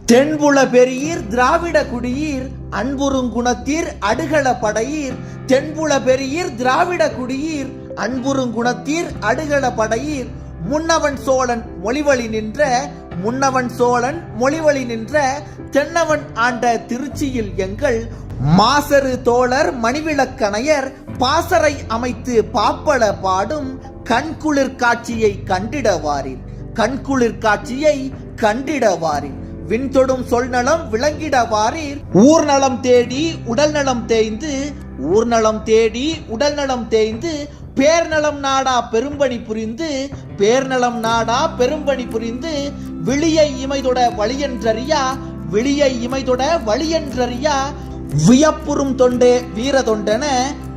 தென்புல பெரியீர் திராவிட குடியீர் அன்புறுங்குணத்தீர் அடுகள படையீர். தென்புல பெரியீர் திராவிட குடியீர் அன்புறுங்குணத்தீர் அடுகள படையீர். முன்னவன் சோழன் மொழிவழி நின்ற முன்னவன் சோழன் மொழிவழி நின்ற தென்னவன் ஆண்ட திருச்சியில் எங்கள் மாசரு தோழர் மணிவிளக்கணையர் பாசறை அமைத்து பாப்பள பாடும் கண்குளிர் காட்சியை கண்டிடவாரின். கண்குளிர் காட்சியை கண்டிடவாரின். விண்தொடும் சொல்நலம் விளங்கிடவாரீர். ஊர்நலம் தேடி உடல் நலம் தேய்ந்து ஊர்நலம் தேடி உடல் நலம் தேய்ந்து பேர்நலம் நாடா பெரும்பணி புரிந்து பேர்நலம் நாடா பெரும்பணி புரிந்து விழியை இமைதொட வழியென்றறியா விழியை இமைதொட வழியென்றறியா வியப்புறும் தொண்டே வீரதொண்டன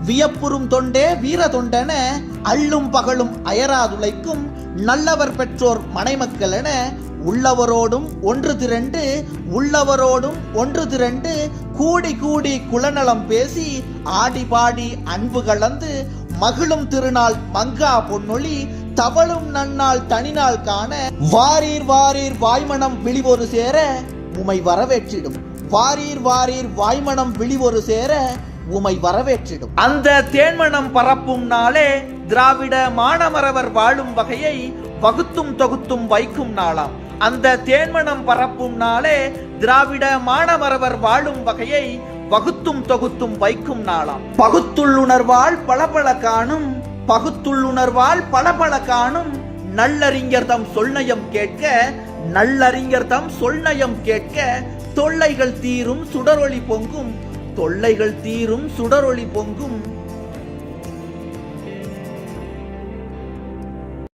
வியப்புறும் தொண்டே வீரதொண்டன அள்ளும் பகலும் அயராதுளைக்கும் நல்லவர் பெற்றோர் மனைமக்களென உள்ளவரோடும் ஒன்று திரண்டு உள்ளவரோடும் ஒன்று திரண்டு கூடி கூடி குலநலம் பேசி ஆடி பாடி அன்பு கலந்து மகிழும் திருநாள் மங்கா பொன்னொழி தவழும் நன்னாள் தனிநாள் காண வாரீர் வாரீர் வாய்மணம் விழிவொரு சேர உமை வரவேற்றிடும். வாரீர் வாரீர் வாய்மணம் விழிவொரு சேர உமை வரவேற்றிடும். அந்த தேன்மணம் பரப்பும் நாளே திராவிட மானமரவர் வாழும் வகையை வகுத்தும் தொகுத்தும் வைக்கும் நாளாம். அந்த தேன்மணம் பரப்பும் நாளே திராவிட மானமரவர் வாழும் வகையை வகுத்தும் தொகுத்தும் வைக்கும் நாளாம். பகுத்துள்ளுணர்வால் பளபள காணும் பகுத்துள்ளுணர்வால் பளபள காணும் நல்லறிஞர் தம் சொல்நயம் கேட்க நல்லறிஞர் தம் சொல்நயம் கேட்க தொல்லைகள் தீரும் சுடரொளி பொங்கும் தொல்லைகள் தீரும் சுடரொளி பொங்கும்